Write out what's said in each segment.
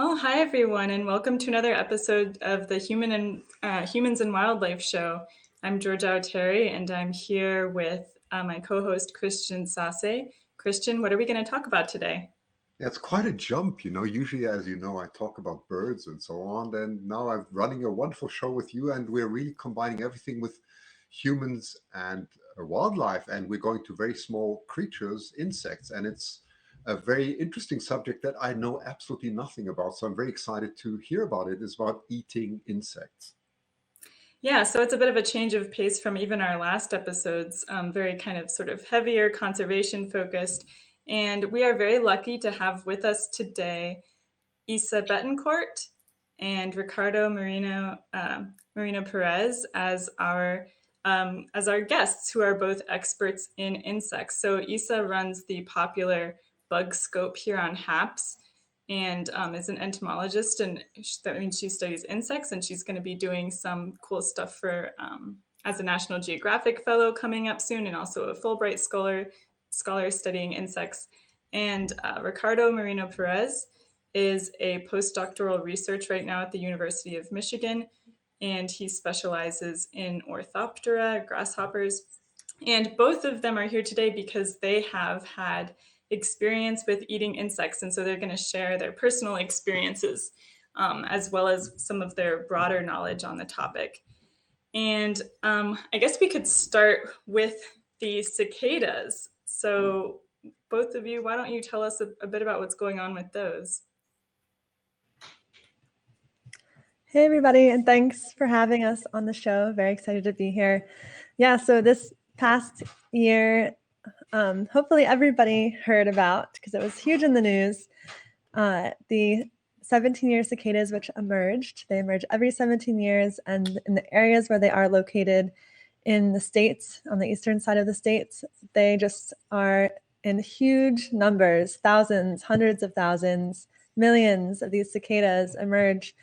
Oh, hi everyone, and welcome to another episode of the Humans and Wildlife Show. I'm Georgia Terry, and I'm here with my co-host Christian Sase. Christian, what are we going to talk about today? Yeah, it's quite a jump, you know. Usually, as you know, I talk about birds and so on. And now I'm running a wonderful show with you, and we're really combining everything with humans and wildlife. And we're going to very small creatures, insects. And it's a very interesting subject that I know absolutely nothing about. So I'm very excited to hear about it. It's about eating insects. Yeah, so it's a bit of a change of pace from even our last episodes, very kind of sort of heavier conservation focused. And we are very lucky to have with us today Isa Betancourt and Ricardo Marino Perez as our guests, who are both experts in insects. So Isa runs the popular Bug Scope here on HAPS and is an entomologist, and that means she studies insects, and she's going to be doing some cool stuff for as a National Geographic Fellow coming up soon, and also a Fulbright scholar studying insects. And Ricardo Marino Perez is a postdoctoral research right now at the University of Michigan, and he specializes in Orthoptera, grasshoppers. And both of them are here today because they have had experience with eating insects, and so they're going to share their personal experiences as well as some of their broader knowledge on the topic. And I guess we could start with the cicadas. So, both of you, why don't you tell us a bit about what's going on with those? Hey, everybody, and thanks for having us on the show. Very excited to be here. Yeah, so this past year, hopefully everybody heard about, because it was huge in the news, the 17-year cicadas which emerged. They emerge every 17 years, and in the areas where they are located in the states, on the eastern side of the states, they just are in huge numbers, thousands, hundreds of thousands, millions of these cicadas emerge.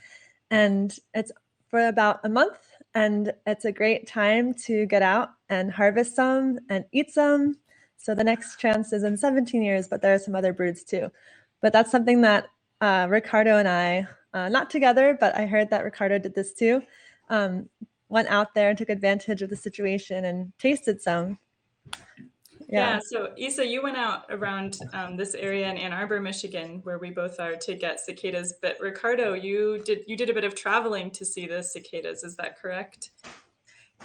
And it's for about a month, and it's a great time to get out and harvest some and eat some. So the next chance is in 17 years, but there are some other broods too. But that's something that Ricardo and I, not together, but I heard that Ricardo did this too, went out there and took advantage of the situation and tasted some. Yeah, so Isa, you went out around this area in Ann Arbor, Michigan, where we both are, to get cicadas. But Ricardo, you did a bit of traveling to see the cicadas. Is that correct?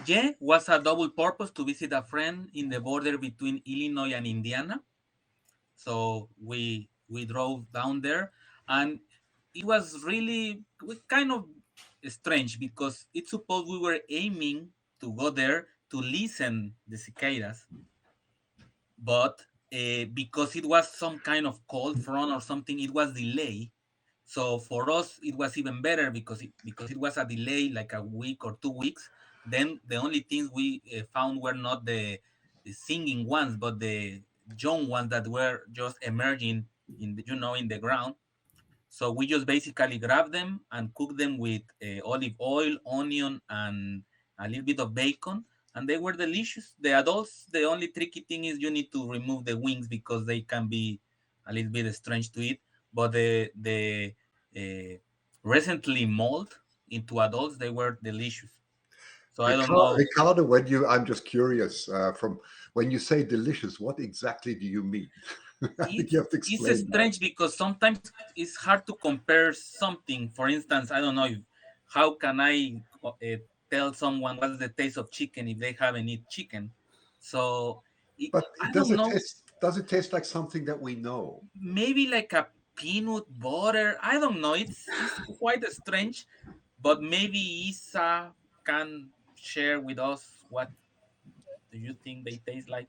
Yeah, was a double purpose to visit a friend in the border between Illinois and Indiana. So we drove down there, and it was really kind of strange because it's supposed we were aiming to go there to listen the cicadas, but because it was some kind of cold front or something, it was delayed. So for us, it was even better because it was a delay, like a week or 2 weeks. Then the only things we found were not the singing ones, but the young ones that were just emerging in in the ground. So we just basically grab them and cook them with olive oil, onion, and a little bit of bacon, and they were delicious. The adults, the only tricky thing is you need to remove the wings because they can be a little bit strange to eat. But the uh, recently mold into adults, they were delicious. So I don't know. Ricardo, I'm just curious, from when you say delicious, what exactly do you mean? I think you have to It's explain that. strange because sometimes it's hard to compare something. For instance, I don't know how can I tell someone what's the taste of chicken if they haven't eaten chicken. So But I don't know. does it taste like something that we know? Maybe like a peanut butter. I don't know. It's quite strange, but maybe Isa can share with us what do you think they taste like.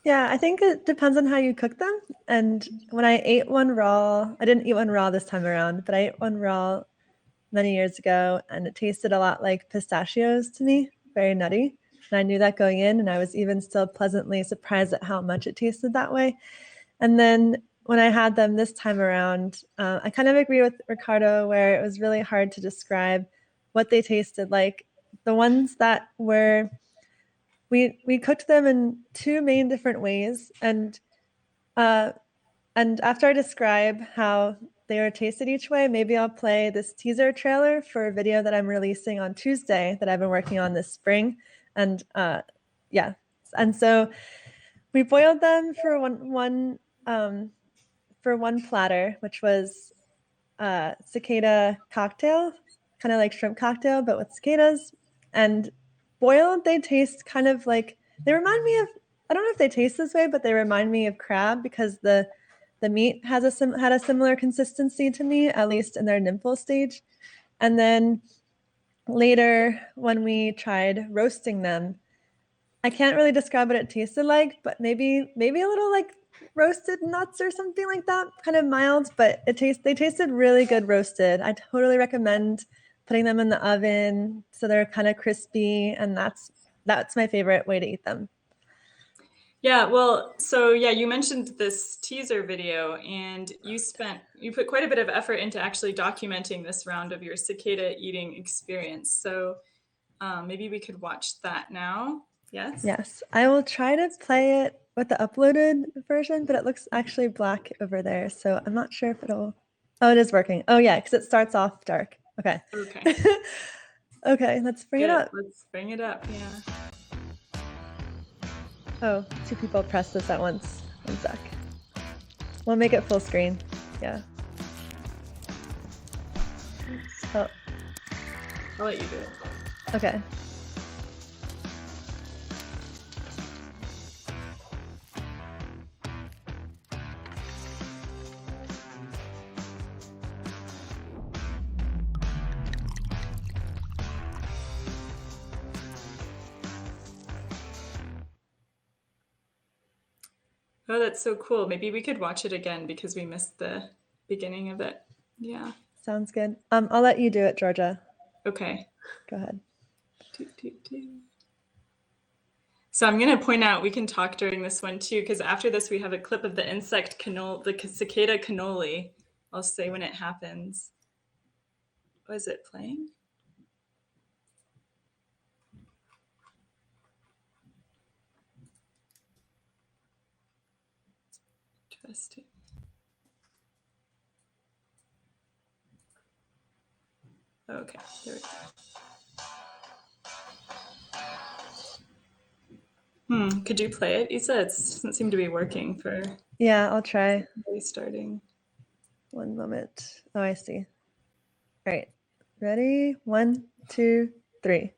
Yeah, I think it depends on how you cook them. And when I ate one raw, I didn't eat one raw this time around, but I ate one raw many years ago, and it tasted a lot like pistachios to me, very nutty. And I knew that going in, and I was even still pleasantly surprised at how much it tasted that way. And then when I had them this time around, I kind of agree with Ricardo, where it was really hard to describe what they tasted like. The ones that were we cooked them in two different ways, and after I describe how they are tasted each way. Maybe I'll play this teaser trailer for a video that I'm releasing on Tuesday that I've been working on this spring. And yeah, and so we boiled them for one platter, which was cicada cocktail, kind of like shrimp cocktail, but with cicadas. And boiled, they taste kind of like, they remind me of, I don't know if they taste this way, but they remind me of crab because the meat had a similar consistency to me, at least in their nymphal stage. And then later, when we tried roasting them, I can't really describe what it tasted like, but maybe a little like roasted nuts or something like that, kind of mild, but they tasted really good roasted. I totally recommend putting them in the oven so they're kind of crispy, and that's my favorite way to eat them. Yeah, well, so yeah, you mentioned this teaser video, and you put quite a bit of effort into actually documenting this round of your cicada eating experience. So maybe we could watch that now. Yes? Yes, I will try to play it with the uploaded version, but it looks actually black over there, so I'm not sure if it'll... Oh, it is working. Oh yeah, because it starts off dark. Okay. Okay. Okay, let's bring it up. Let's bring it up, yeah. Oh, 2 people pressed this at once. One sec. We'll make it full screen. Yeah. Oh, I'll let you do it. okay. Oh, that's so cool. Maybe we could watch it again because we missed the beginning of it. Yeah. Sounds good. I'll let you do it, Georgia. Okay. Go ahead. So I'm going to point out, we can talk during this one too, because after this we have a clip of the the cicada cannoli. I'll say when it happens. Was it playing? Interesting. Okay, there we go. Could you play it, Isa? It doesn't seem to be working for Yeah, I'll try. restarting. One moment. Oh, I see. All right. Ready? 1, 2, 3.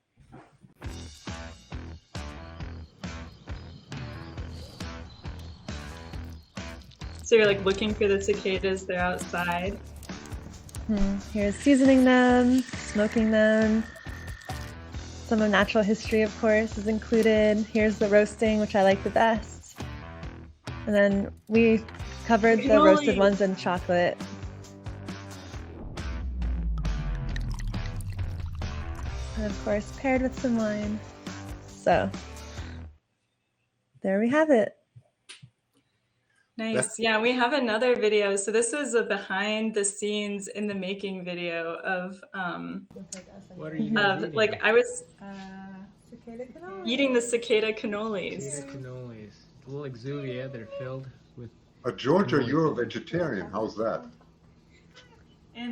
So you're like looking for the cicadas, they're outside. Here's seasoning them, smoking them. Some of natural history, of course, is included. Here's the roasting, which I like the best. And then we covered the roasted ones in chocolate. And of course, paired with some wine. So there we have it. Nice. Yeah, we have another video. So this was a behind the scenes in the making video of What are you guys eating? like I was Cicada cannoli. eating the cicada cannolis. Cicada cannolis. A little exuvia, they're filled with... Georgia, you're a vegetarian. How's that?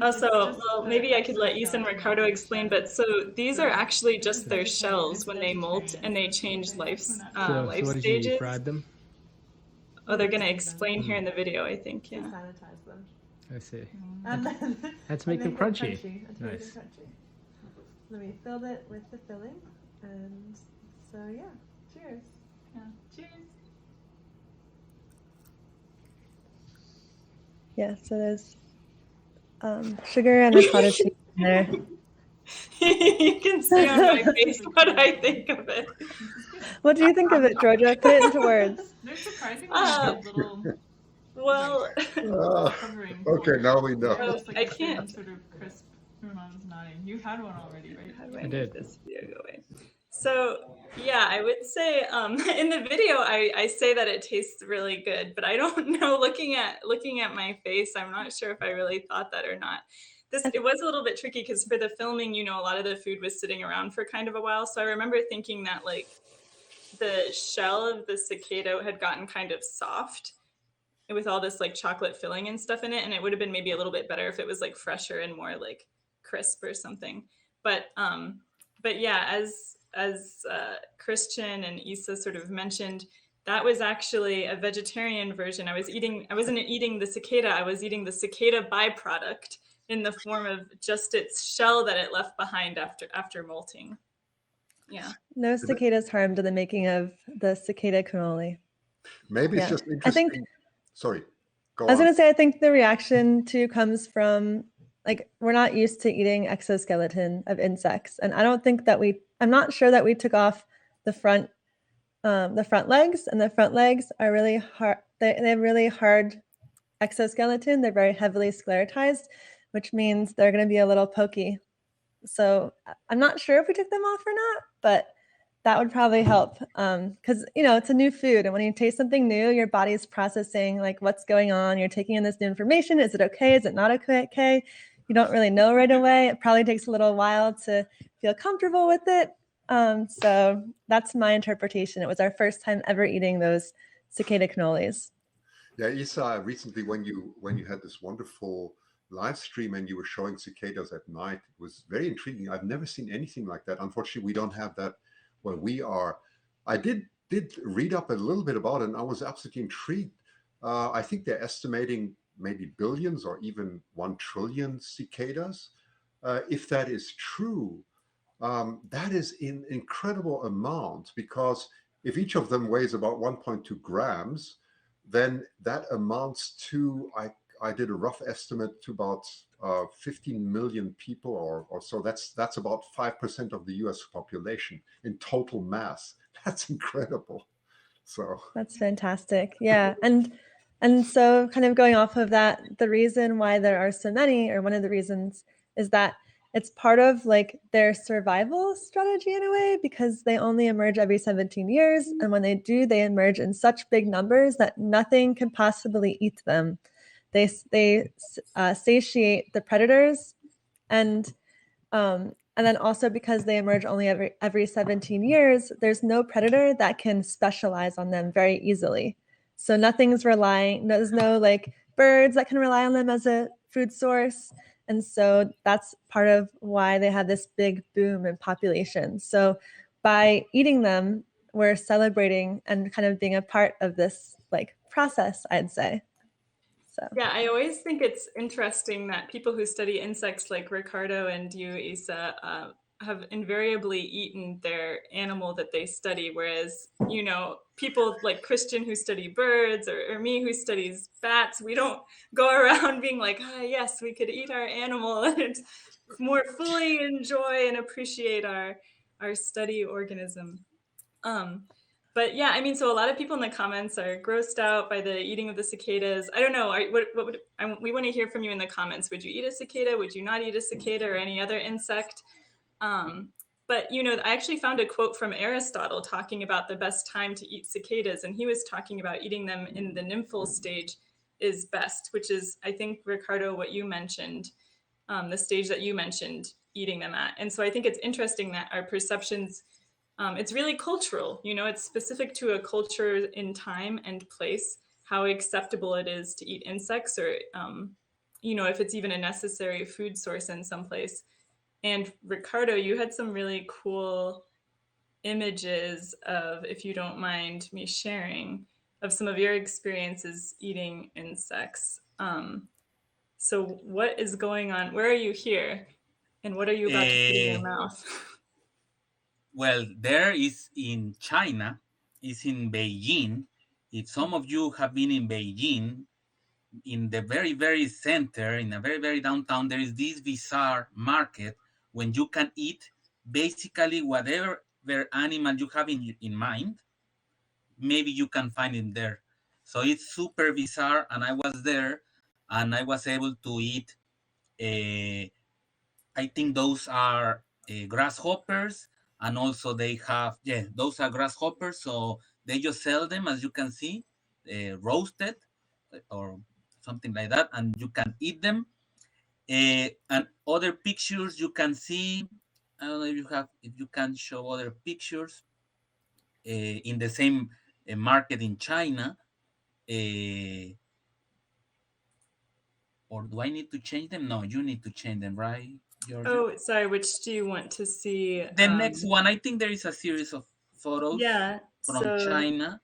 Also, well, maybe I could let Isa and Ricardo explain, but so these are actually just their shells when they molt and they change life so what did you stages. You fried them? Oh, they're going to explain here in the video, I think, yeah. Sanitize them. I see. And then, Let's make them crunchy. Nice. Then we filled it with the filling, and so yeah, cheers. Yeah. Cheers. Yeah, so there's sugar and ricotta cheese in there. You can see on my face what I think of it. What do you think of it, Georgia? Put it into words. They're surprisingly good little Well, covering. Okay, now we know. Oh, Just like I can't. Sort of crisp. Your mom's nodding. You had one already, right? How do I make did. this video go away? So yeah, I would say in the video I say that it tastes really good, but I don't know. Looking at my face, I'm not sure if I really thought that or not. It was a little bit tricky because for the filming, a lot of the food was sitting around for kind of a while. So I remember thinking that like the shell of the cicada had gotten kind of soft. with all this like chocolate filling and stuff in it, and it would have been maybe a little bit better if it was like fresher and more like crisp or something. But yeah, as Christian and Issa sort of mentioned, that was actually a vegetarian version. I wasn't eating the cicada, I was eating the cicada byproduct in the form of just its shell that it left behind after molting. Yeah. No cicadas harmed in the making of the cicada cannoli. Maybe it's Yeah. just I think interesting. Sorry, go I was on. going to say, I think the reaction too comes from like we're not used to eating exoskeleton of insects, and I don't think that I'm not sure that we took off the front legs, and the front legs are really hard. They have really hard exoskeleton. They're very heavily sclerotized, which means they're going to be a little pokey. So I'm not sure if we took them off or not, but that would probably help because it's a new food, and when you taste something new, your body's processing like what's going on. You're taking in this new information. Is it okay? Is it not okay? You don't really know right away. It probably takes a little while to feel comfortable with it. So that's my interpretation. It was our first time ever eating those cicada cannolis. Yeah, Isa, recently when you had this wonderful live stream and you were showing cicadas at night, it was very intriguing. I've never seen anything like that. Unfortunately, we don't have that where we are. I did read up a little bit about it, and I was absolutely intrigued. I think they're estimating maybe billions or even 1 trillion cicadas. If that is true, that is an incredible amount, because if each of them weighs about 1.2 grams, then that amounts to, I did a rough estimate, to about 15 million people or so. That's about 5% of the US population in total mass. That's incredible. So That's fantastic. Yeah. And so kind of going off of that, the reason why there are so many, or one of the reasons, is that it's part of like their survival strategy in a way, because they only emerge every 17 years. And when they do, they emerge in such big numbers that nothing can possibly eat them. They satiate the predators, and then also because they emerge only every 17 years, there's no predator that can specialize on them very easily. So there's no like birds that can rely on them as a food source. And so that's part of why they had this big boom in population. So by eating them, we're celebrating and kind of being a part of this like process, I'd say. So yeah, I always think it's interesting that people who study insects like Ricardo and you, Isa, have invariably eaten their animal that they study, whereas people like Christian who study birds, or me who studies bats, we don't go around being like, yes, we could eat our animal and more fully enjoy and appreciate our study organism. But yeah, I mean, so a lot of people in the comments are grossed out by the eating of the cicadas. I don't know. We want to hear from you in the comments. Would you eat a cicada? Would you not eat a cicada or any other insect? But I actually found a quote from Aristotle talking about the best time to eat cicadas, and he was talking about eating them in the nymphal stage is best, which is, I think, Ricardo, what you mentioned, the stage that you mentioned eating them at. And so I think it's interesting that our perceptions, it's really cultural, it's specific to a culture in time and place, how acceptable it is to eat insects, or, if it's even a necessary food source in some place. And Ricardo, you had some really cool images of, if you don't mind me sharing, of some of your experiences eating insects. So what is going on? Where are you here? And what are you about to put in your mouth? Well, there is in China, is in Beijing. If some of you have been in Beijing, in the very, very center, in a very, very downtown, there is this bizarre market when you can eat basically whatever animal you have in mind. Maybe you can find it there. So it's super bizarre, and I was there, and I was able to eat. I think those are grasshoppers, and also they have those are grasshoppers. So they just sell them, as you can see, roasted or something like that, and you can eat them. And other pictures you can see. I don't know if you can show other pictures in the same market in China. or do I need to change them? No, you need to change them, right, Georgia? Oh, sorry. Which do you want to see? The next one, I think there is a series of photos Yeah. from So China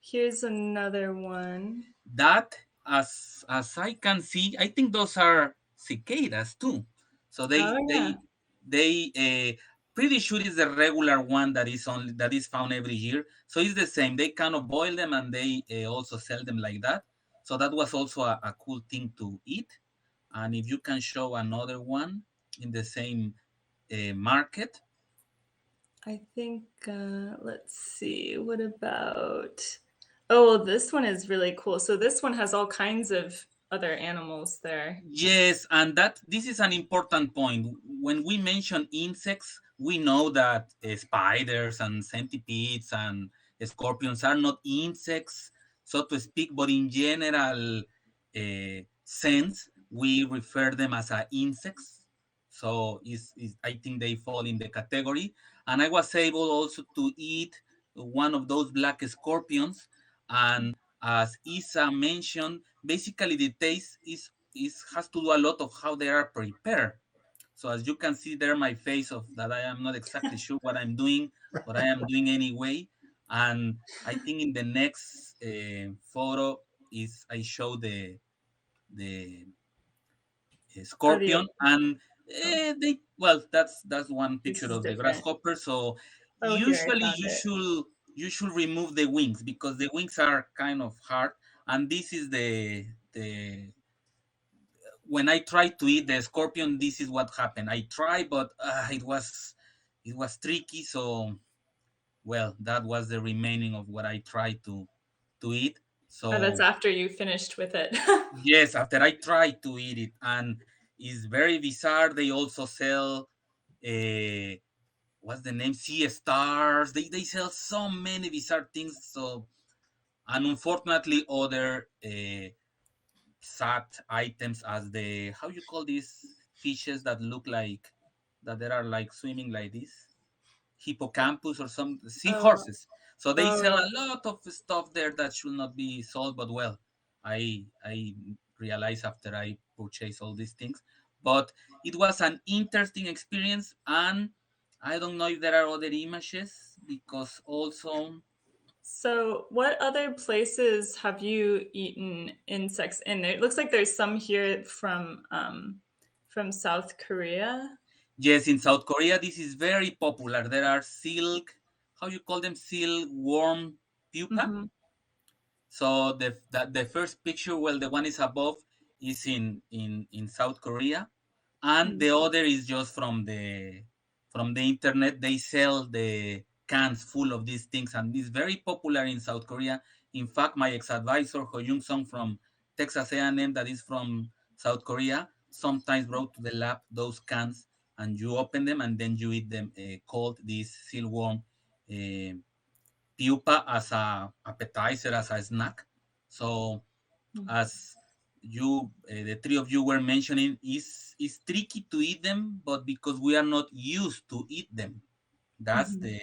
here's another one. that, as I can see, I think those are cicadas too. So Oh yeah. they pretty sure it's the regular one that is found every year. So it's the same. They kind of boil them and they also sell them like that. So that was also a cool thing to eat. And if you can show another one in the same market. I think let's see. What about? Oh, well, this one is really cool. So this one has all kinds of other animals there. Yes, and that this is an important point. When we mention insects, we know that spiders and centipedes and scorpions are not insects, so to speak, but in general sense, we refer them as insects. So I think they fall in the category. And I was able also to eat one of those black scorpions, and as Isa mentioned, basically the taste is has to do a lot of how they are prepared. So as you can see there, my face of that I am not exactly sure what I'm doing, but I am doing anyway. And I think in the next photo is I show the Oh, the scorpion, and oh, they well that's one this picture is of the different. grasshopper. So Oh, here I usually found it. you should remove the wings because the wings are kind of hard, and this is the when I tried to eat the scorpion, this is what happened. I tried, but it was tricky. So well, that was the remaining of what I tried to eat. Oh, that's So after you finished with it. yes, after I tried to eat it, and it's very bizarre. They also sell what's the name? Sea stars. They sell so many bizarre things. So and unfortunately, other sad items as the how you call these fishes that look like that there are like swimming like this hippocampus or some Oh, seahorses. So they sell oh, a lot of stuff there that should not be sold. But well, I realized after I purchased all these things. But it was an interesting experience, and I don't know if there are other images because also so what other places have you eaten insects in? It looks like there's some here from South Korea. yes, in South Korea this is very popular. There are silk, how you call them, silkworm pupa. Mm-hmm. So the first picture, well, the one is above, is in South Korea, and the other is just from the internet. They sell the cans full of these things, and it's very popular in South Korea. In fact, my ex-advisor Ho Jung Song from Texas A&M, that is from South Korea, sometimes brought to the lab those cans, and you open them and then you eat them cold. This silkworm. Uh, pupa as a appetizer, as a snack. So as you, the three of you were mentioning, is tricky to eat them, but because we are not used to eat them, that's Mm-hmm.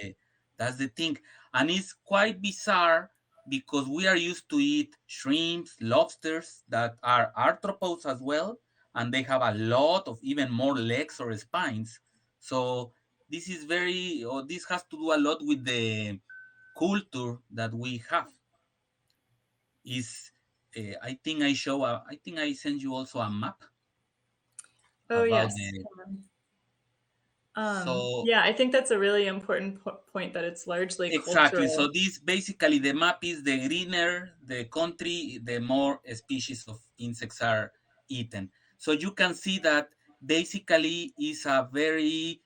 the thing, and it's quite bizarre because we are used to eat shrimps, lobsters that are arthropods as well, and they have a lot of even more legs or spines. So this is very, or this has to do a lot with the culture that we have. Is I think I think I sent you also a map Oh about yes. the so Yeah, I think that's a really important point that it's largely exactly. So cultural. this basically the map is the greener the country, the more species of insects are eaten. So you can see that basically is a very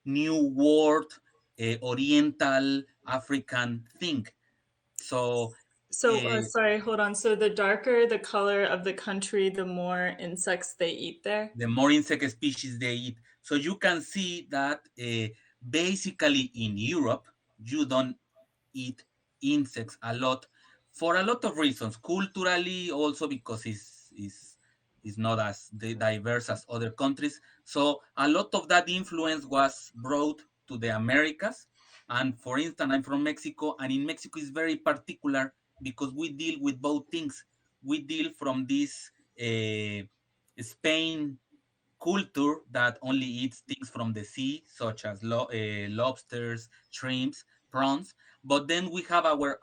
new world, Oriental African thing. So So, uh, sorry, hold on. So the darker the color of the country, the more insects they eat there. the more insect species they eat. So you can see that basically in Europe, you don't eat insects a lot for a lot of reasons. Culturally, also because it's not as diverse as other countries. So a lot of that influence was brought to the Americas. And for instance, I'm from Mexico, and in Mexico is very particular because we deal with both things. We deal from this Spain culture that only eats things from the sea, such as lobsters, shrimps, prawns. But then we have our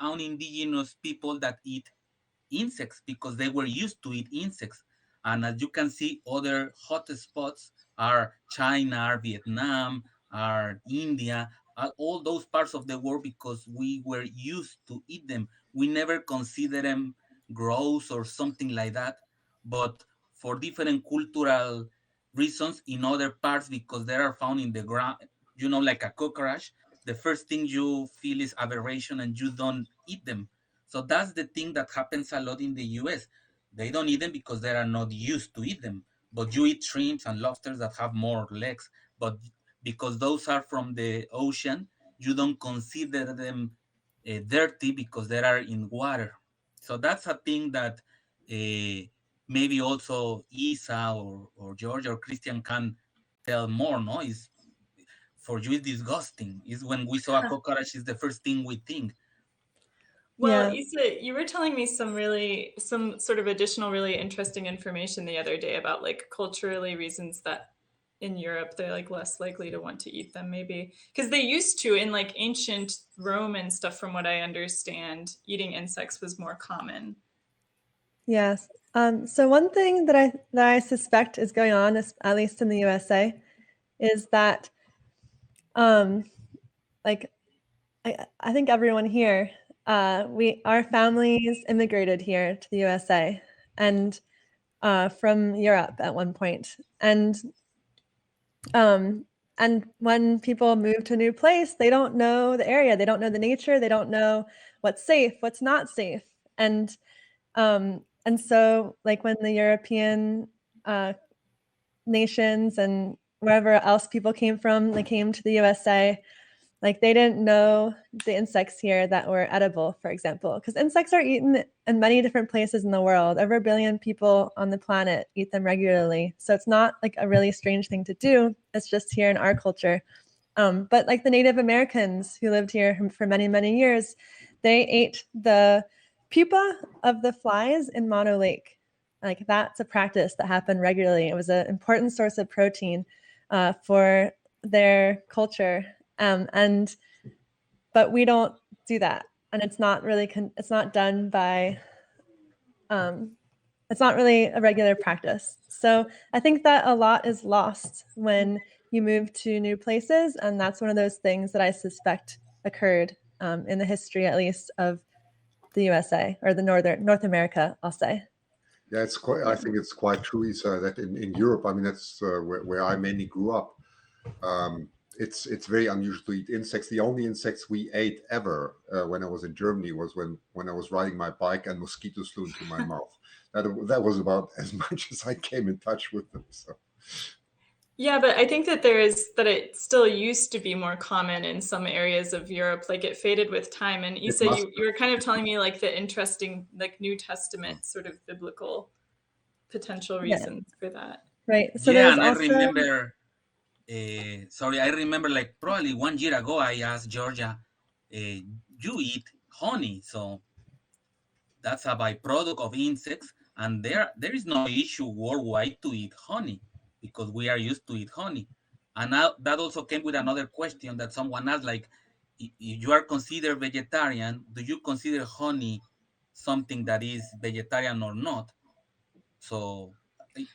own indigenous people that eat insects because they were used to eat insects. And as you can see, other hot spots are China, Vietnam, are India, all those parts of the world because we were used to eat them. We never consider them gross or something like that. But for different cultural reasons in other parts, because they are found in the ground, like a cockroach, the first thing you feel is aberration and you don't eat them. So that's the thing that happens a lot in the US. They don't eat them because they are not used to eat them. But you eat shrimps and lobsters that have more legs. But because those are from the ocean, you don't consider them dirty because they are in water. So that's a thing that maybe also Isa or George or Christian can tell more, no? Is for you it's disgusting. Is when we saw a cockroach is the first thing we think. Well, Yeah. Isa, you were telling me some sort of additional really interesting information the other day about like culturally reasons that in Europe they're like less likely to want to eat them, maybe because they used to in like ancient Rome and stuff. From what I understand, eating insects was more common. Yes. So one thing that I suspect is going on, at least in the USA, is that like I think everyone here, our families immigrated here to the USA and from Europe at one point. And when people move to a new place, they don't know the area, they don't know the nature, they don't know what's safe, what's not safe. And so like when the European nations and wherever else people came from, they came to the USA, like they didn't know the insects here that were edible, for example, because insects are eaten in many different places in the world. Over 1 billion people on the planet eat them regularly. So it's not like a really strange thing to do. It's just here in our culture. But like the Native Americans who lived here for many, many years, they ate the pupa of the flies in Mono Lake. Like that's a practice that happened regularly. It was an important source of protein for their culture. But we don't do that. And it's not really, it's not done by, it's not really a regular practice. So I think that a lot is lost when you move to new places. And that's one of those things that I suspect occurred in the history, at least, of the USA or the North America, I'll say. Yeah, it's quite. I think it's quite true, Isa, that in Europe, I mean, that's where I mainly grew up. It's very unusual to eat insects. The only insects we ate ever when I was in Germany was when I was riding my bike and mosquitoes flew into my mouth. That was about as much as I came in touch with them. So. Yeah, but I think that it still used to be more common in some areas of Europe. Like it faded with time. And Isa, you were kind of telling me like the interesting, like New Testament sort of biblical potential reasons for that. Right. So yeah, there's and also... I remember, I remember like probably 1 year ago, I asked Georgia, you eat honey. So that's a byproduct of insects. And there is no issue worldwide to eat honey because we are used to eat honey. And now that also came with another question that someone asked, like, if you are considered vegetarian, do you consider honey something that is vegetarian or not? So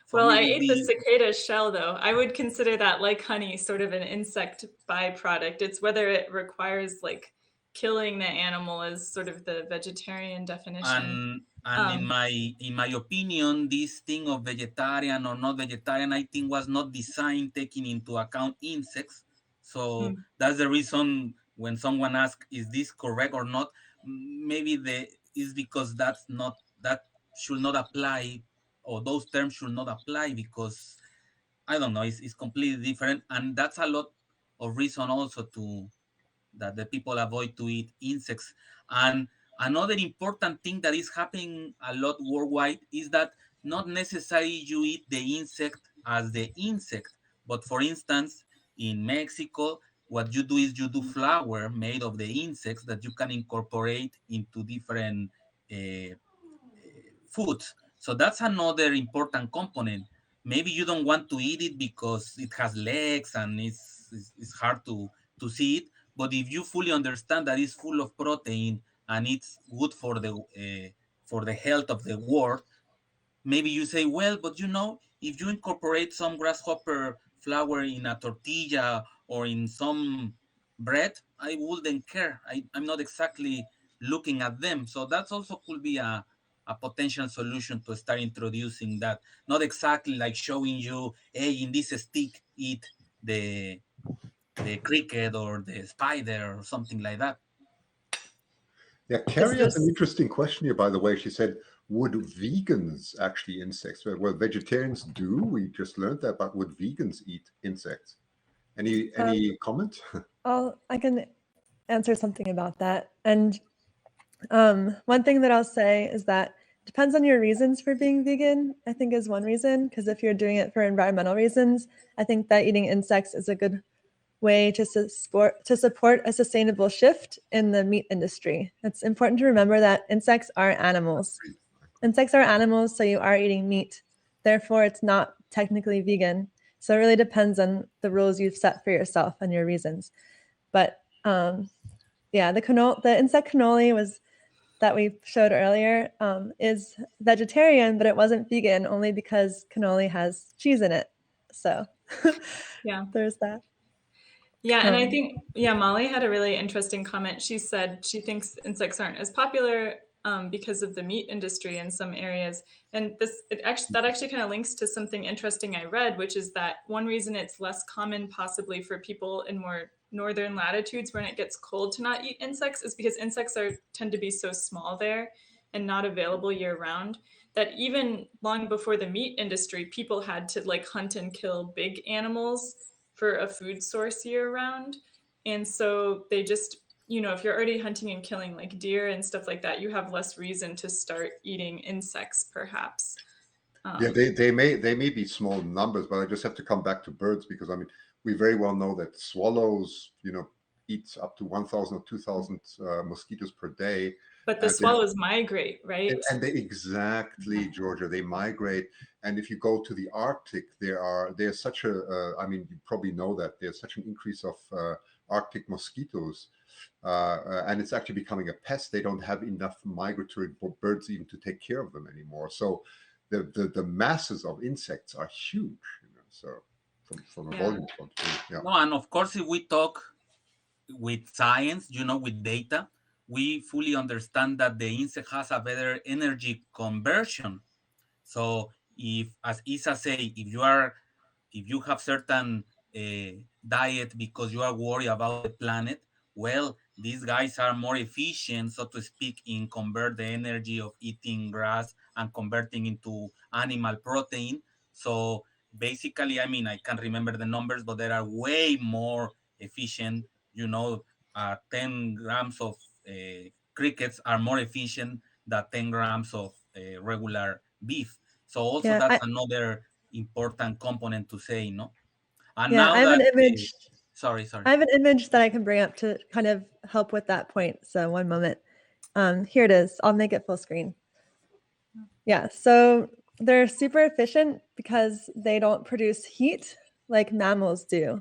for Well, me I would ate the be, cicada shell though. I would consider that like honey, sort of an insect byproduct. It's whether it requires like killing the animal is sort of the vegetarian definition. and in my opinion, this thing of vegetarian or not vegetarian, I think was not designed taking into account insects. So Mm. that's the reason when someone asks, is this correct or not? Maybe the is because that should not apply, or those terms should not apply because I don't know, it's completely different. And that's a lot of reason also to that the people avoid to eat insects. And another important thing that is happening a lot worldwide is that not necessarily you eat the insect as the insect, but for instance, in Mexico, what you do is you do flour made of the insects that you can incorporate into different foods. So that's another important component. Maybe you don't want to eat it because it has legs and it's hard to see it. But if you fully understand that it's full of protein and it's good for the health of the world, maybe you say, well, but if you incorporate some grasshopper flour in a tortilla or in some bread, I wouldn't care. I'm not exactly looking at them. So that's also could be a potential solution to start introducing that. Not exactly like showing you, hey, in this stick, eat the cricket or the spider or something like that. Yeah, Carrie has an interesting question here, by the way. She said, would vegans actually insects? Well, vegetarians do. We just learned that, but would vegans eat insects? Any comment? I can answer something about that. And one thing that I'll say is that depends on your reasons for being vegan, I think is one reason, because if you're doing it for environmental reasons, I think that eating insects is a good way to support a sustainable shift in the meat industry. It's important to remember that insects are animals. Insects are animals, so you are eating meat. Therefore, it's not technically vegan. So it really depends on the rules you've set for yourself and your reasons. But yeah, the insect cannoli that we showed earlier is vegetarian, but it wasn't vegan only because cannoli has cheese in it. So Yeah, there's that. Yeah, and I think, Molly had a really interesting comment. She said she thinks insects aren't as popular because of the meat industry in some areas. And that actually kind of links to something interesting I read, which is that one reason it's less common possibly for people in more northern latitudes when it gets cold to not eat insects is because insects tend to be so small there and not available year round that even long before the meat industry, people had to like hunt and kill big animals for a food source year round. And so they just, if you're already hunting and killing like deer and stuff like that, you have less reason to start eating insects, perhaps. Yeah, they may be small numbers, but I just have to come back to birds because I mean we very well know that swallows, eat up to 1,000 or 2,000 mosquitoes per day. But the swallows migrate, right? And exactly, Georgia, they migrate. And if you go to the Arctic, there's such I mean, you probably know that there's such an increase of Arctic mosquitoes, and it's actually becoming a pest. They don't have enough migratory birds even to take care of them anymore. So the masses of insects are huge. So from a volume point of view, yeah. No, and of course, if we talk with science, with data, we fully understand that the insect has a better energy conversion. So if, as Isa say, if you have certain diet because you are worried about the planet, well, these guys are more efficient, so to speak, in convert the energy of eating grass and converting into animal protein. So basically, I mean, I can't remember the numbers, but there are way more efficient. 10 grams of crickets are more efficient than 10 grams of regular beef. So also that's another important component to say, no? And yeah, now I have that an image. Sorry. I have an image that I can bring up to kind of help with that point. So one moment. Here it is. I'll make it full screen. Yeah, so they're super efficient because they don't produce heat like mammals do.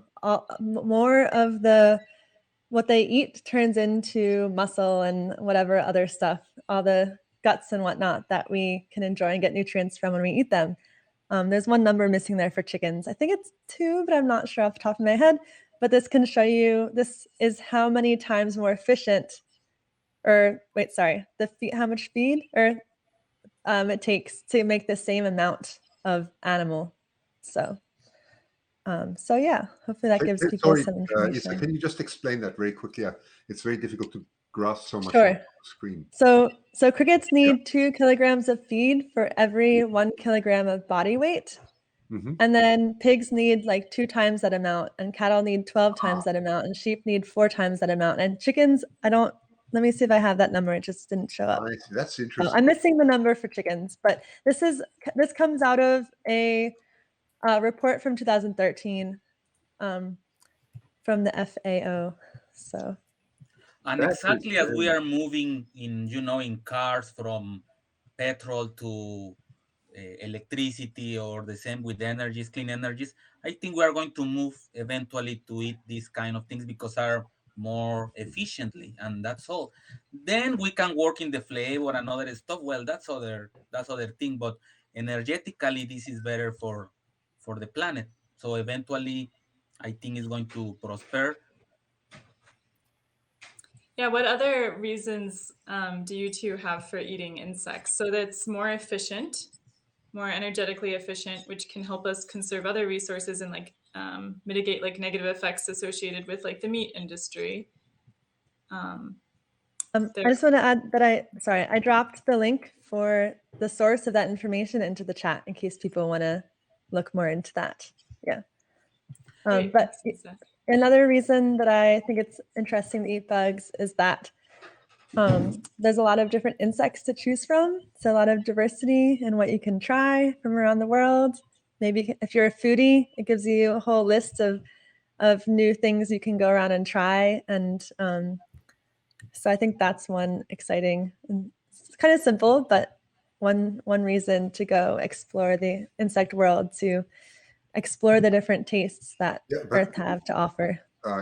More of what they eat turns into muscle and whatever other stuff, all the guts and whatnot that we can enjoy and get nutrients from when we eat them. There's one number missing there for chickens. I think it's 2, but I'm not sure off the top of my head. But this can show you, this is how many times more efficient, or wait, sorry, how much feed it takes to make the same amount of animal. So yeah, hopefully that gives people some information. Isa, can you just explain that very quickly? It's very difficult to grasp so much Sure. on the screen. So crickets need 2 kilograms of feed for every 1 kilogram of body weight. Mm-hmm. And then pigs need like 2 times that amount, and cattle need 12 times that amount, and sheep need 4 times that amount. And chickens, let me see if I have that number. It just didn't show up. That's interesting. I'm missing the number for chickens, but this comes out of a report from 2013 from the FAO. So. And exactly as we are moving in cars from petrol to electricity, or the same with energies, clean energies, I think we are going to move eventually to eat these kind of things because are more efficiently, and that's all. Then we can work in the flavor and other stuff. Well, that's other thing, but energetically, this is better for the planet. So eventually, I think it's going to prosper. Yeah, what other reasons do you two have for eating insects? So that's more efficient, more energetically efficient, which can help us conserve other resources and like mitigate like negative effects associated with like the meat industry. I just want to add that I dropped the link for the source of that information into the chat in case people want to look more into that. Yeah. Great, But thanks, Lisa. another reason that I think it's interesting to eat bugs is that there's a lot of different insects to choose from. So a lot of diversity in what you can try from around the world. Maybe if you're a foodie, it gives you a whole list of new things you can go around and try. And so I think that's one exciting, it's kind of simple, but one reason to go explore the insect world, to explore the different tastes that Earth have to offer.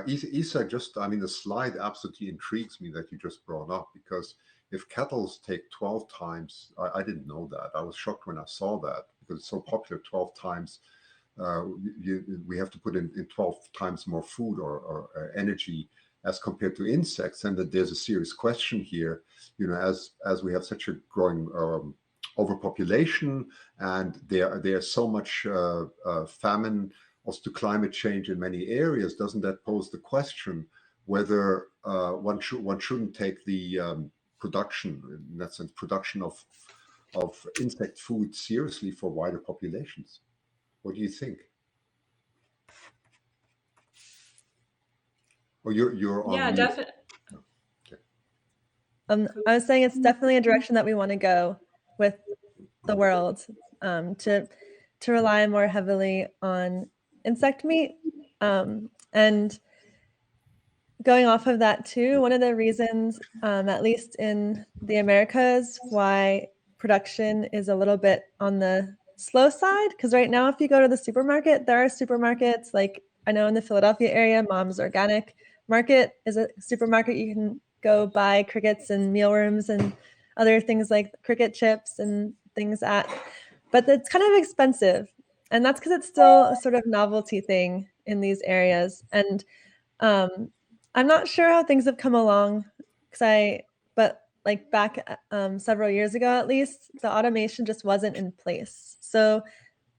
Isa, the slide absolutely intrigues me that you just brought up, because if kettles take 12 times, I didn't know that. I was shocked when I saw that, because it's so popular. 12 times, we have to put in 12 times more food or energy as compared to insects. And that there's a serious question here, as we have such a growing overpopulation, and there's so much famine, also to climate change in many areas. Doesn't that pose the question whether one shouldn't take the production, in that sense, production of insect food seriously for wider populations? What do you think? Or you're on Yeah, mute. definitely. I was saying it's definitely a direction that we want to go with the world, to rely more heavily on insect meat. And going off of that too, one of the reasons, at least in the Americas, why production is a little bit on the slow side, because right now if you go to the supermarket, there are supermarkets like, I know in the Philadelphia area, Mom's Organic Market is a supermarket you can go buy crickets and mealworms and other things like cricket chips and things at, but it's kind of expensive. And that's because it's still a sort of novelty thing in these areas. And I'm not sure how things have come along, but like back several years ago, at least, the automation just wasn't in place. So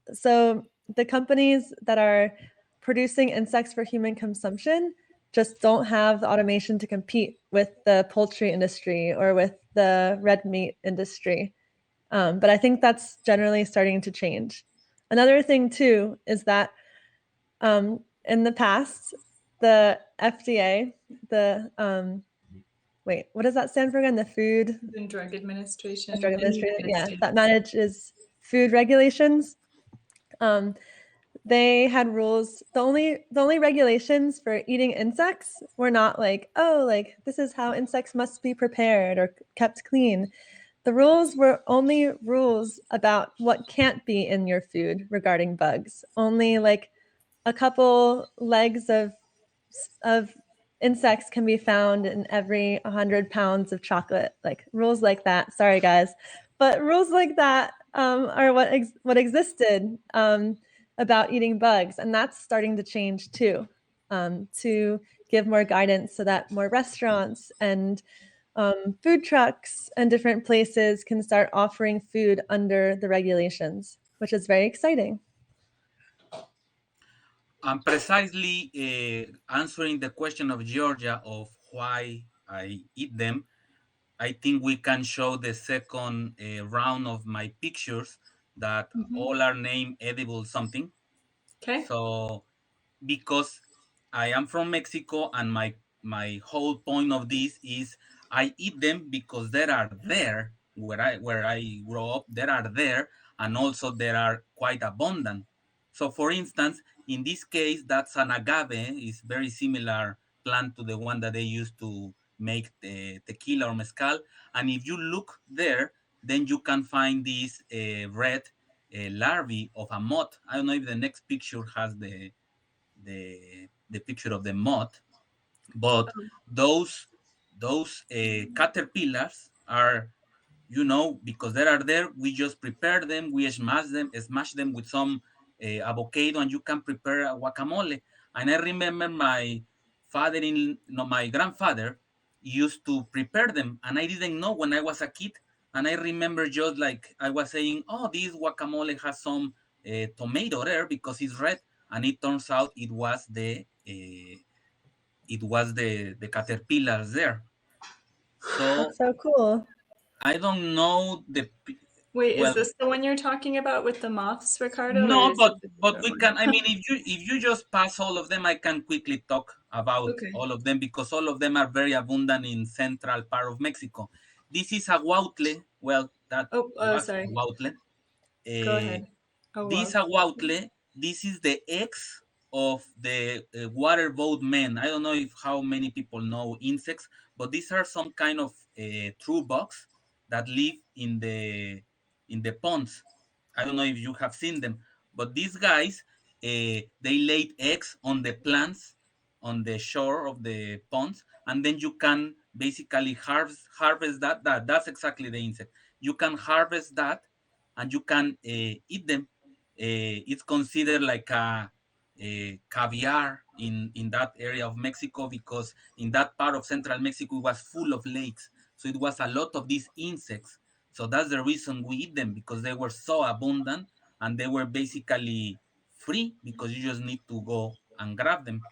the companies that are producing insects for human consumption just don't have the automation to compete with the poultry industry or with the red meat industry. But I think that's generally starting to change. Another thing too is that in the past, the FDA, what does that stand for again? The Food and Drug Administration. Drug Administration, yeah, that manages food regulations. They had rules. The only regulations for eating insects were not like, oh, like this is how insects must be prepared or kept clean. The rules were only rules about what can't be in your food regarding bugs. Only like a couple legs of insects can be found in every 100 pounds of chocolate. Like rules like that. Sorry, guys, but rules like that are what existed about eating bugs, and that's starting to change too, to give more guidance so that more restaurants and food trucks and different places can start offering food under the regulations, which is very exciting. Precisely answering the question of Georgia of why I eat them, I think we can show the second round of my pictures that all are named edible something. Okay. So because I am from Mexico, and my whole point of this is I eat them because they are there where I grow up. They are there, and also they are quite abundant. So, for instance, in this case, that's an agave. Is very similar plant to the one that they use to make the tequila or mezcal. And if you look there, then you can find this red larvae of a moth. I don't know if the next picture has the picture of the moth, but those caterpillars are, because they are there, we just prepare them, we smash them with some avocado, and you can prepare a guacamole. And I remember my grandfather used to prepare them, and I didn't know when I was a kid. And I remember just like I was saying, oh, this guacamole has some tomato there because it's red, and it turns out it was the caterpillars there. So That's so cool. I don't know Wait, is well, this the one you're talking about with the moths, Ricardo, or no, is but it a but different we one? can. I mean, if you just pass all of them, I can quickly talk about Okay. all of them because all of them are very abundant in central part of Mexico. This is a huautle. Well, that Oh, was a sorry. huautle. Go Uh, ahead. Oh, this well. aguautle, this is the eggs of the water boat men. I don't know if how many people know insects, but these are some kind of true bugs that live in the ponds. I don't know if you have seen them, but these guys, they laid eggs on the plants on the shore of the ponds, and then you can basically harvest that's exactly the insect. You can harvest that, and you can eat them. It's considered like a caviar in that area of Mexico, because in that part of central Mexico it was full of lakes, so it was a lot of these insects. So that's the reason we eat them, because they were so abundant, and they were basically free because you just need to go and grab them.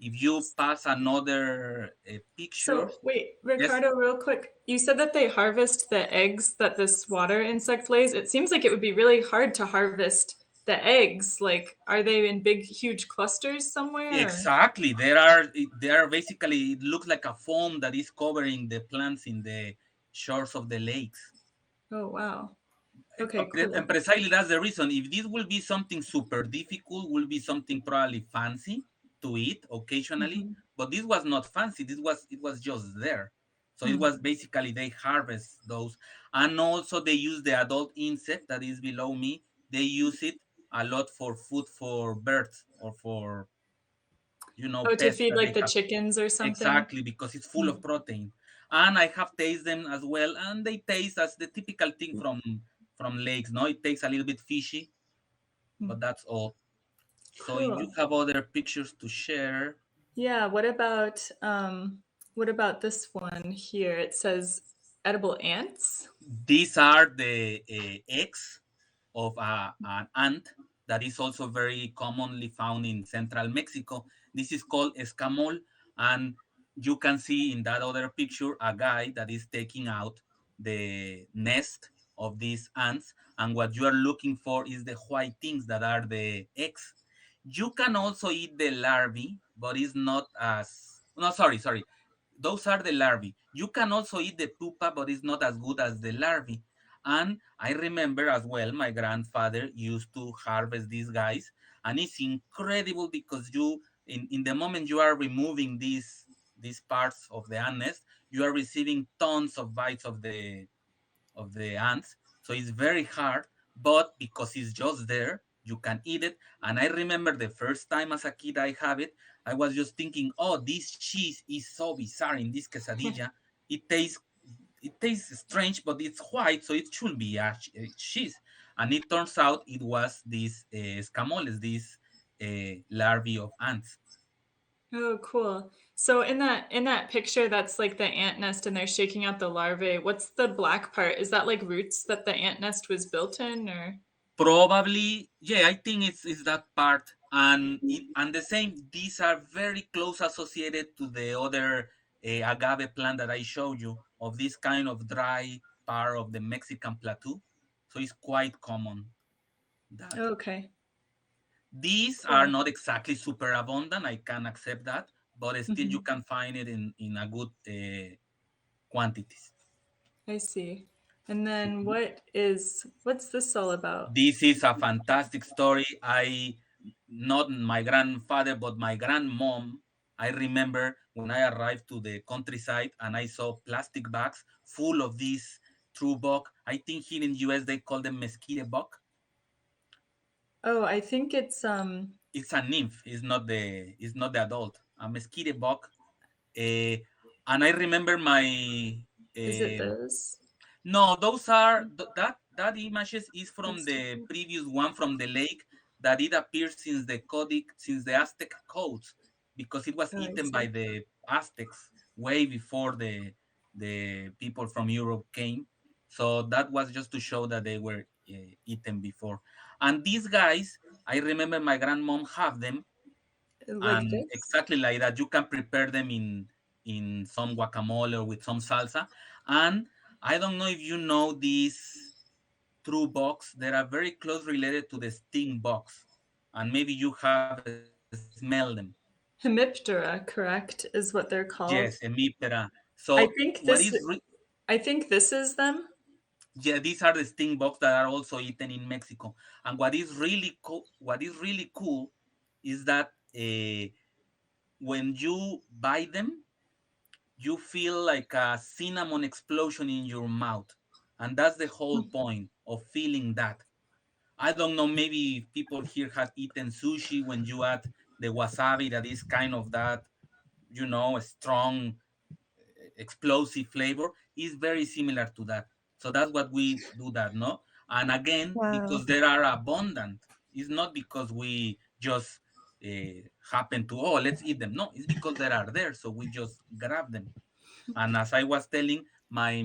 If you pass another picture, So, wait, yes. Ricardo, real quick. You said that they harvest the eggs that this water insect lays. It seems like it would be really hard to harvest the eggs. Like, are they in big, huge clusters somewhere? Or? Exactly. There are basically, it looks like a foam that is covering the plants in the shores of the lakes. Oh, wow. Okay, And cool. precisely that's the reason. If this will be something super difficult, will be something probably fancy to eat occasionally. Mhm. But this was not fancy. It was just there. So it Hmm. was basically they harvest those, and also they use the adult insect that is below me. They use it a lot for food for birds, or for Oh, to pests feed that they like the have. chickens or something? Exactly, because it's full Hmm. of protein. And I have tasted them as well, and they taste as the typical thing from lakes. No, it tastes a little bit fishy, Hmm. but that's all. So if you Cool. have other pictures to share, Yeah, what about this one here? It says edible ants. these are the eggs of an ant that is also very commonly found in central Mexico. This is called escamol, and you can see in that other picture a guy that is taking out the nest of these ants, and what you are looking for is the white things that are the eggs. You can also eat the larvae, but it's not as, no, sorry, those are the larvae. You can also eat the pupa, but it's not as good as the larvae. And I remember as well, my grandfather used to harvest these guys, and it's incredible because in the moment you are removing these parts of the ant nest, you are receiving tons of bites of the ants. So it's very hard, but because it's just there, you can eat it. And I remember the first time as a kid I have it, I was just thinking, oh, this cheese is so bizarre in this quesadilla. It tastes strange, but it's white, so it should be a cheese. And it turns out it was these scamoles, these larvae of ants. Oh, cool. So in that picture, that's like the ant nest, and they're shaking out the larvae. What's the black part? Is that like roots that the ant nest was built in, or? Probably, yeah, I think it's that part. And the same, these are very close associated to the other agave plant that I showed you, of this kind of dry part of the Mexican plateau. So it's quite common that Okay, these are cool. not exactly super abundant. I can accept that, but still you Hmm. can find it in a good quantities. I see. And then what's this all about? This is a fantastic story. Not my grandfather, but my grandmom. I remember when I arrived to the countryside and I saw plastic bags full of these true buck. I think here in US they call them mesquite buck. Oh, I think It's a nymph. It's not the adult. A mosquito bug. And I remember my is it um those? no, those are that images is from the previous one from the lake that it appears since the Aztec codes because it was Oh, I eaten by see. the Aztecs way before the people from Europe came. So that was just to show that they were eaten before. And these guys, I remember my grandmom have them, Like and this? exactly like that, you can prepare them in some guacamole or with some salsa. And I don't know if you know these true bugs that are very close related to the sting bugs, and maybe you have smelled them. Hemiptera, correct, is what they're Yes, called. hemiptera. I So think this I think this is them. yeah, these are the sting bugs that are also eaten in Mexico. And what is really cool is that when you buy them, you feel like a cinnamon explosion in your mouth. And that's the whole point of feeling that. I don't know, maybe people here have eaten sushi when you add the wasabi, that is kind of that, a strong, explosive flavor, is very similar to that. So that's what we do that, no? And again, Wow. because they are abundant, it's not because we just happen to, oh, let's eat them. No, it's because they are there. So we just grab them. And as I was telling, my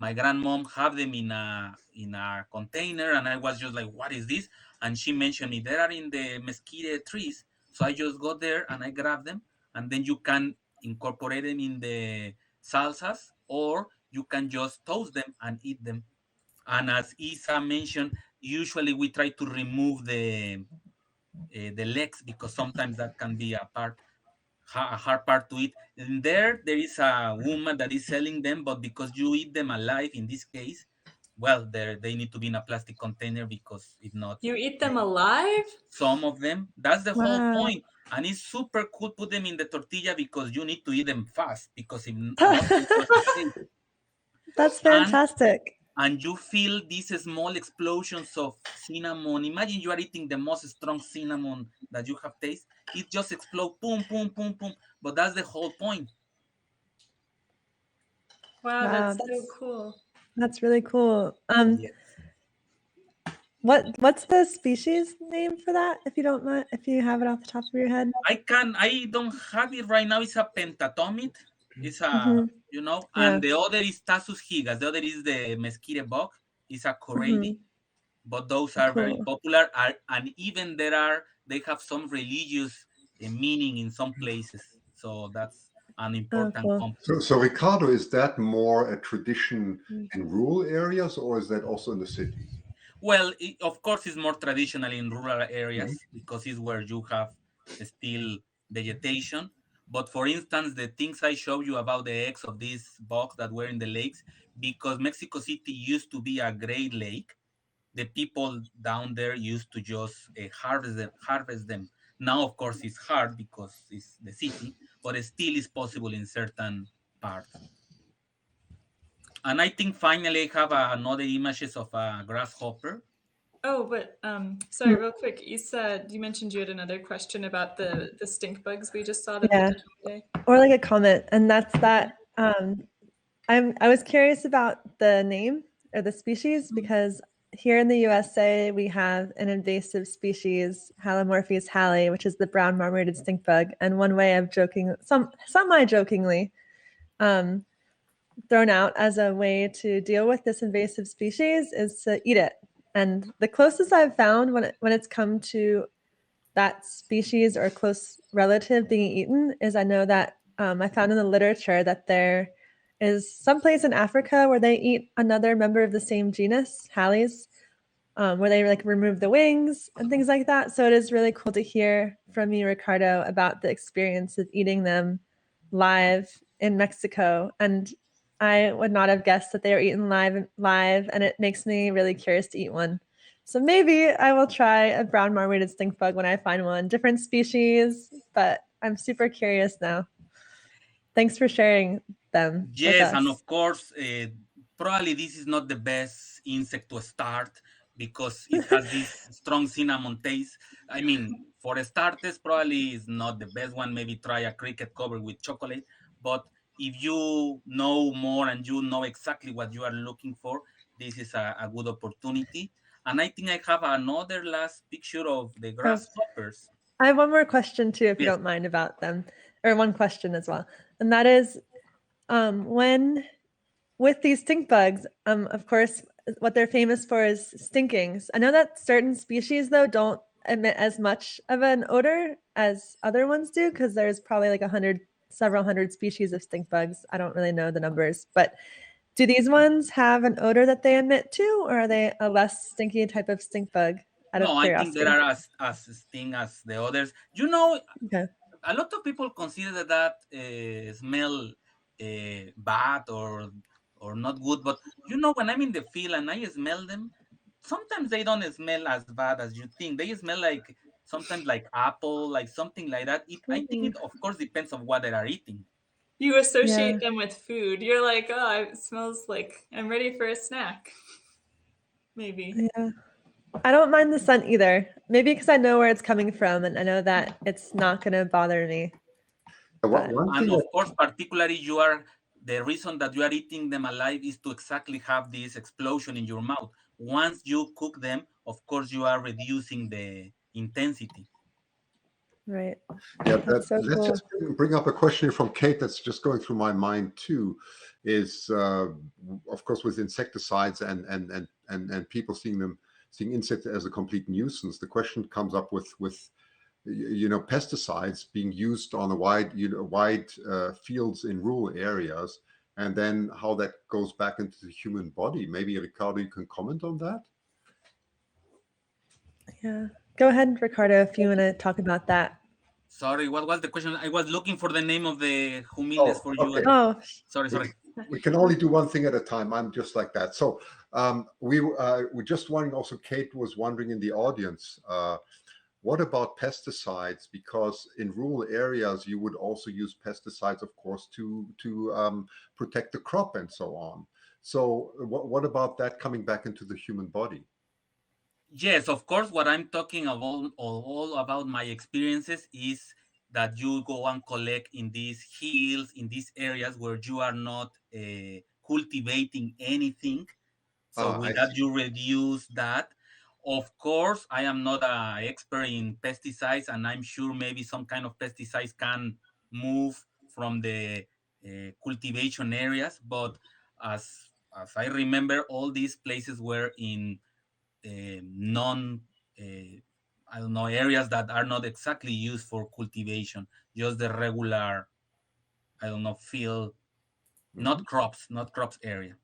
grandmom have them in a container, and I was just like, "What is this?" And she mentioned me, they are in the mesquite trees. So I just go there and I grab them, and then you can incorporate them in the salsas, or you can just toast them and eat them. And as Isa mentioned, usually we try to remove the legs because sometimes that can be a hard part to eat. And there is a woman that is selling them, but because you eat them alive, in this case, well, they need to be in a plastic container because if not, You eat they, them alive? some of them. That's the whole Wow. point. And it's super cool. Put them in the tortilla because you need to eat them fast because if not, they just stay. That's And fantastic. and you feel these small explosions of cinnamon. Imagine you are eating the most strong cinnamon that you have tasted. It just explodes, boom, boom, boom, boom. But that's the whole point. Wow, Wow, that's so cool. that's really cool. Yes. What's the species name for that? If you don't mind, if you have it off the top of your head. I don't have it right now. It's a pentatomid. It's Mm-hmm. Yeah. and the other is Tasus gigas. The other is the mesquite bug. It's a Mm-hmm. corady, but those are very Cool. popular. And even they have some religious meaning in some places. So that's an Oh, important cool. component. So Ricardo, is that more a tradition in rural areas or is that also in the cities? Well, of course, it's more traditional in rural Mhm. areas because it's where you have still vegetation. But for instance, the things I showed you about the eggs of these bugs that were in the lakes, because Mexico City used to be a great lake, the people down there used to just harvest them. Now, of course, it's hard because it's the city, but it still is possible in certain parts. And I think finally I have another images of a grasshopper. Oh, but sorry, real quick. You mentioned you had another question about the stink bugs we just saw that they Yeah. did today. Or like a comment, and that's that. I was curious about the name or the species because here in the USA we have an invasive species, Halomorphes halley, which is the brown marmorated stink bug. And one way of semi-jokingly, um, thrown out as a way to deal with this invasive species is to eat it. And the closest I've found when it's come to that species or close relative being eaten is I know that I found in the literature that there is some place in Africa where they eat another member of the same genus, Halleys, where they like remove the wings and things like that. So it is really cool to hear from you, Ricardo, about the experience of eating them live in Mexico. And I would not have guessed that they were eaten live, and it makes me really curious to eat one. So maybe I will try a brown marmorated stink bug when I find one. Different species, but I'm super curious now. Thanks for sharing them with Yes, and us. of course, probably this is not the best insect to start because it has this strong cinnamon taste. I mean, for starters, probably is not the best one. Maybe try a cricket covered with chocolate. But if you know more and you know exactly what you are looking for, this is a good opportunity. And I think I have another last picture of the grasshoppers. I have one more question too, if you Yes. don't mind, about them, or one question as well, and that is, when with these stink bugs, of course, what they're famous for is stinkings. I know that certain species though don't emit as much of an odor as other ones do, because there's probably like several hundred species of stink bugs. I don't really know the numbers, but do these ones have an odor that they emit too, or are they a less stinky type of stink bug? Out No, of I think curiosity. they are as sting as the others. You know, Okay. a lot of people consider that smell bad or not good, but you know, when I'm in the field and I smell them, sometimes they don't smell as bad as you think. They smell like sometimes like apple, like something like that. I think it of course depends on what they are eating. You associate Yeah. them with food. You're like, oh, it smells like I'm ready for a snack. Maybe. Yeah. I don't mind the scent either. Maybe because I know where it's coming from and I know that it's not going to bother me. But One And thing of that, course, particularly the reason that you are eating them alive is to exactly have this explosion in your mouth. Once you cook them, of course, you are reducing the intensity. right. yeah, That's so let's cool. just bring up a question here from Kate that's just going through my mind too. Is of course with insecticides and people seeing insects as a complete nuisance. The question comes up with pesticides being used on a wide fields in rural areas, and then how that goes back into the human body. Maybe Ricardo, you can comment on that. Yeah. Go ahead, Ricardo, if you want to talk about that. Sorry, what was the question? I was looking for the name of the humiles for you. Okay. Oh, Sorry. We can only do one thing at a time. I'm just like that. So we're just wondering. Also, Kate was wondering in the audience, what about pesticides? Because in rural areas, you would also use pesticides, of course, to protect the crop and so on. So what about that coming back into the human body? Yes, of course. What I'm talking about, all about my experiences is that you go and collect in these hills, in these areas where you are not cultivating anything. So I with that, see. you reduce that. Of course, I am not an expert in pesticides, and I'm sure maybe some kind of pesticides can move from the cultivation areas. But as I remember, all these places were in non I don't know, areas that are not exactly used for cultivation, just the regular, I don't know, field, Mhm. not crops area.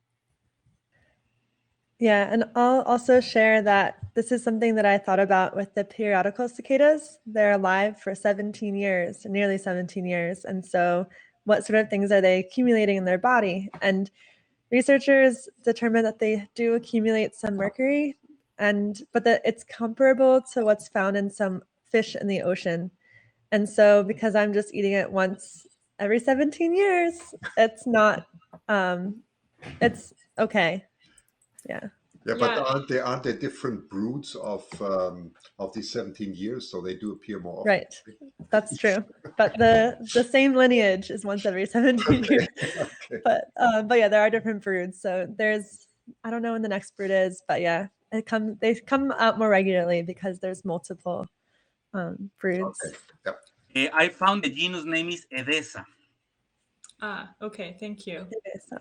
yeah. And I'll also share that this is something that I thought about with the periodical cicadas. They're alive for 17 years, nearly 17 years. And so, what sort of things are they accumulating in their body? And researchers determined that they do accumulate some mercury, but that it's comparable to what's found in some fish in the ocean. And so, because I'm just eating it once every 17 years, it's not, it's okay. Yeah. Yeah, but Yeah. aren't there different broods of these 17 years? So they do appear more often. Right. That's true. But the same lineage is once every 17 years. Okay. But yeah, there are different broods. So I don't know when the next brood is, but yeah, they come out more regularly because there's multiple broods. Okay. Yep. I found the genus name is Edessa, Ah, okay. Thank you. Okay, so,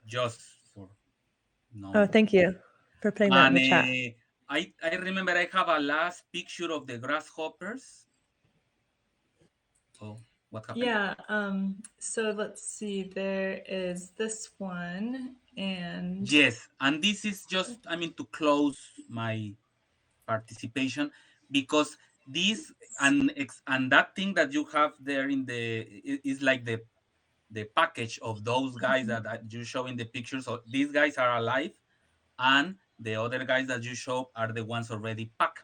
just for oh, knowing. thank you for putting that in And the chat. I remember I have a last picture of the grasshoppers. Oh, what happened? Yeah. So let's see. There is this one, and Yes, and this is just, I mean, to close my participation, because this and that thing that you have there in is like the package of those guys that you show in the picture. So these guys are alive, and the other guys that you show are the ones already packed.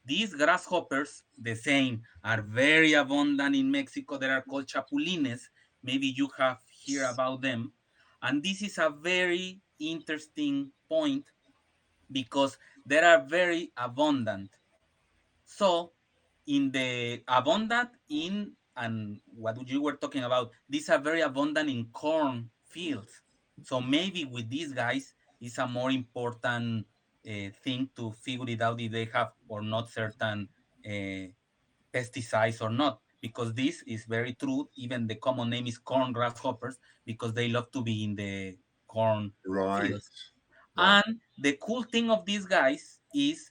These grasshoppers, the same, are very abundant in Mexico. They are called chapulines. Maybe you have heard about them. And this is a very interesting point, because they are very abundant. So in the abundant in, and what you were talking about, these are very abundant in corn fields. So maybe with these guys, it's a more important thing to figure it out if they have or not certain pesticides or not, because this is very true. Even the common name is corn grasshoppers because they love to be in the corn Right. fields. Right. And the cool thing of these guys is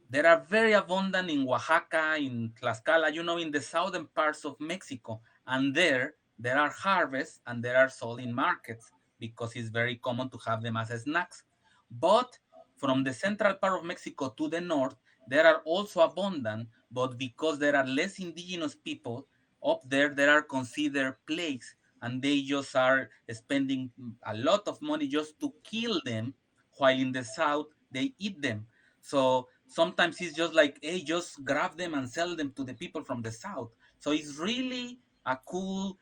they are very abundant in Oaxaca, in Tlaxcala, in the southern parts of Mexico. And there are harvests and there are sold in markets because it's very common to have them as snacks. But from the central part of Mexico to the north, there are also abundant, but because there are less indigenous people up there, there are considered plagues, and they just are spending a lot of money just to kill them, while in the south, they eat them. So sometimes it's just like, hey, just grab them and sell them to the people from the south. So it's really a cool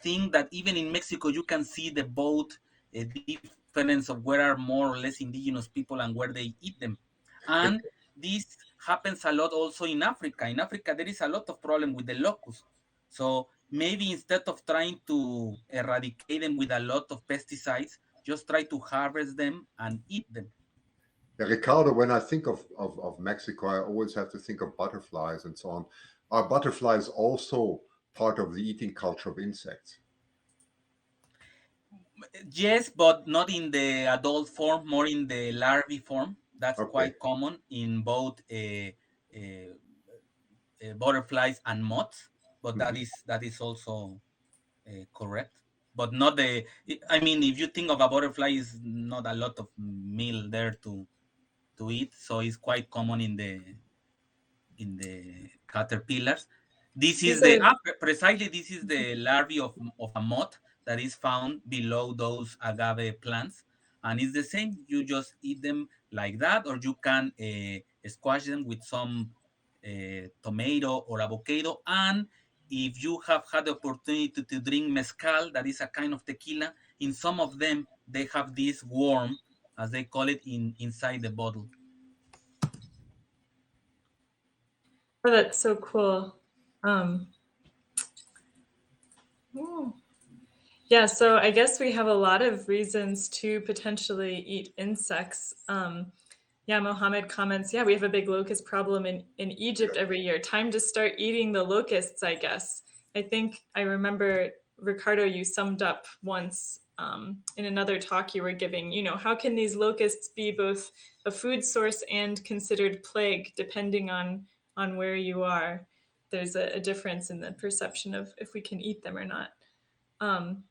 thing that even in Mexico you can see the both difference of where are more or less indigenous people and where they eat them. And this happens a lot also in Africa. In Africa, there is a lot of problem with the locusts. So maybe instead of trying to eradicate them with a lot of pesticides, just try to harvest them and eat them. Yeah, Ricardo, when I think of Mexico, I always have to think of butterflies and so on. Are butterflies also part of the eating culture of insects? Yes, but not in the adult form, more in the larvae form. That's Okay. quite common in both butterflies and moths, but Mhm. that is also correct. But not the. I mean, if you think of a butterfly, is not a lot of meal there to eat, so it's quite common in the caterpillars. This is These the are precisely this is the larvae of a moth that is found below those agave plants, and it's the same. You just eat them like that, or you can squash them with some tomato or avocado. And if you have had the opportunity to drink mezcal, that is a kind of tequila, in some of them they have this worm, as they call it, inside the bottle. Oh, that's so cool. Um, ooh. Yeah, so I guess we have a lot of reasons to potentially eat insects. Yeah, Mohammed comments, yeah, we have a big locust problem in Egypt every year. Time to start eating the locusts, I guess. I think I remember, Ricardo, you summed up once in another talk you were giving, how can these locusts be both a food source and considered plague, depending on where you are? There's a difference in the perception of if we can eat them or not. Um,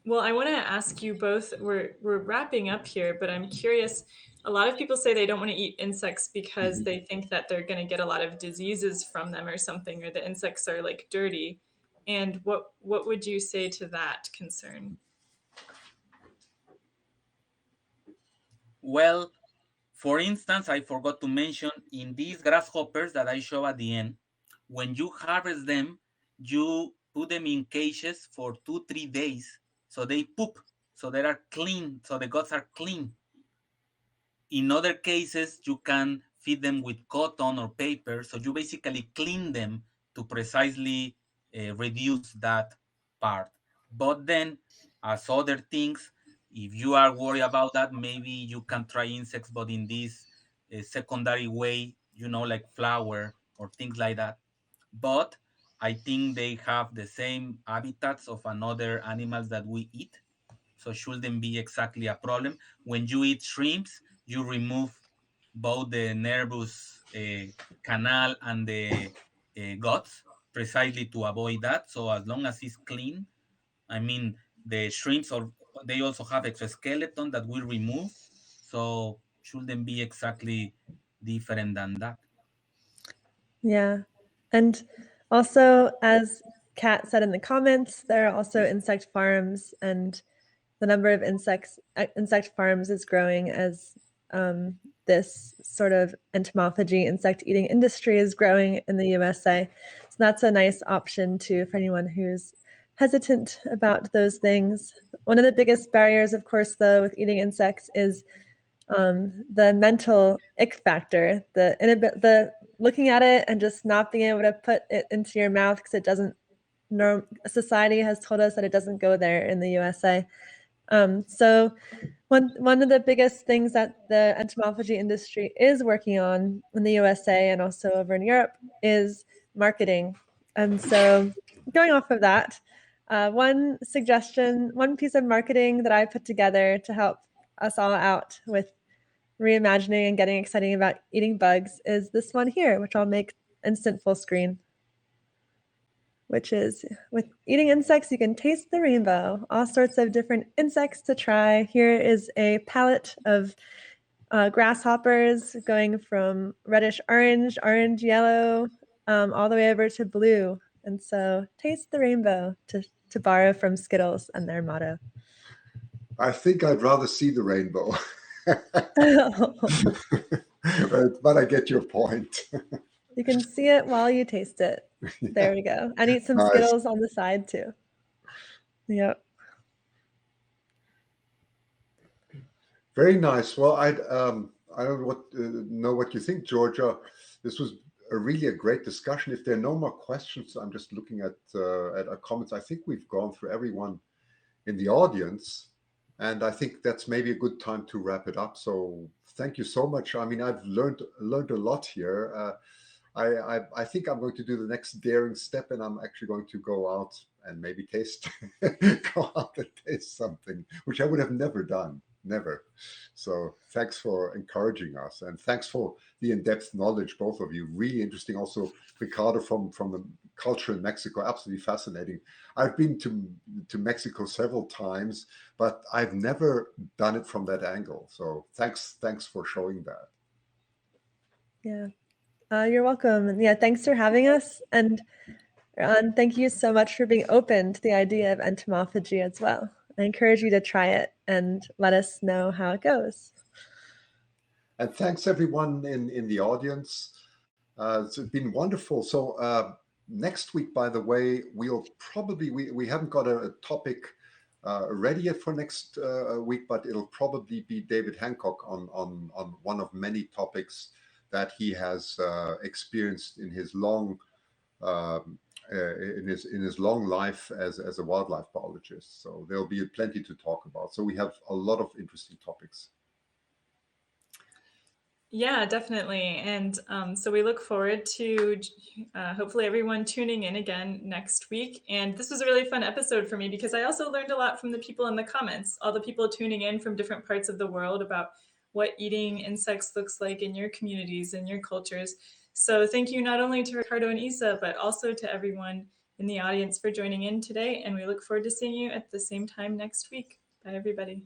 well, I want to ask you both. We're wrapping up here, but I'm curious. A lot of people say they don't want to eat insects because Mhm. they think that they're going to get a lot of diseases from them or something, or the insects are like dirty. And what would you say to that concern? Well, for instance, I forgot to mention in these grasshoppers that I show at the end, when you harvest them, you put them in cages for 2-3 days. So they poop. So they are clean. So the guts are clean. In other cases, you can feed them with cotton or paper. So you basically clean them to precisely reduce that part. But then, as other things, if you are worried about that, maybe you can try insects, but in this secondary way, like flour or things like that. But I think they have the same habitats of another animals that we eat, so shouldn't be exactly a problem. When you eat shrimps, you remove both the nervous canal and the guts precisely to avoid that. So as long as it's clean, I mean, the shrimps, or they also have exoskeleton that we remove, so shouldn't be exactly different than that. Yeah. And also, as Kat said in the comments, there are also insect farms, and the number of insect farms is growing as this sort of entomophagy, insect eating industry is growing in the USA. So that's a nice option too for anyone who's hesitant about those things. One of the biggest barriers, of course, though, with eating insects is the mental ick factor, the looking at it and just not being able to put it into your mouth because it doesn't. Society has told us that it doesn't go there in the USA. So one of the biggest things that the entomology industry is working on in the USA and also over in Europe is marketing. And so going off of that, one piece of marketing that I put together to help us all out with reimagining and getting excited about eating bugs is this one here, which I'll make instant full screen, which is with eating insects, you can taste the rainbow, all sorts of different insects to try. Here is a palette of grasshoppers going from reddish orange, orange yellow, all the way over to blue. And so taste the rainbow, to borrow from Skittles and their motto. I think I'd rather see the rainbow. But I get your point. You can see it while you taste it. There we go. And eat some Nice. Skittles on the side too. Yep. Very nice. Well, I don't know what you think, Georgia. This was really a great discussion. If there are no more questions, I'm just looking at our comments. I think we've gone through everyone in the audience, and I think that's maybe a good time to wrap it up. So thank you so much. I mean, I've learned a lot here. I think I'm going to do the next daring step, and I'm actually going to go out and maybe taste something, which I would have never done. Never. So thanks for encouraging us, and thanks for the in-depth knowledge, both of you. Really interesting. Also, Ricardo from the culture in Mexico, absolutely fascinating. I've been to Mexico several times, but I've never done it from that angle. So thanks for showing that. Yeah, you're welcome. And yeah, thanks for having us, and thank you so much for being open to the idea of entomophagy as well. I encourage you to try it and let us know how it goes. And thanks everyone in the audience. It's been wonderful. So next week, by the way, we'll probably, we haven't got a topic ready yet for next week, but it'll probably be David Hancock on one of many topics that he has experienced in his long in his long life as a wildlife biologist. So there'll be plenty to talk about. So we have a lot of interesting topics. Yeah, definitely. And so we look forward to hopefully everyone tuning in again next week. And this was a really fun episode for me because I also learned a lot from the people in the comments, all the people tuning in from different parts of the world about what eating insects looks like in your communities and your cultures. So thank you not only to Ricardo and Isa, but also to everyone in the audience for joining in today. And we look forward to seeing you at the same time next week. Bye, everybody.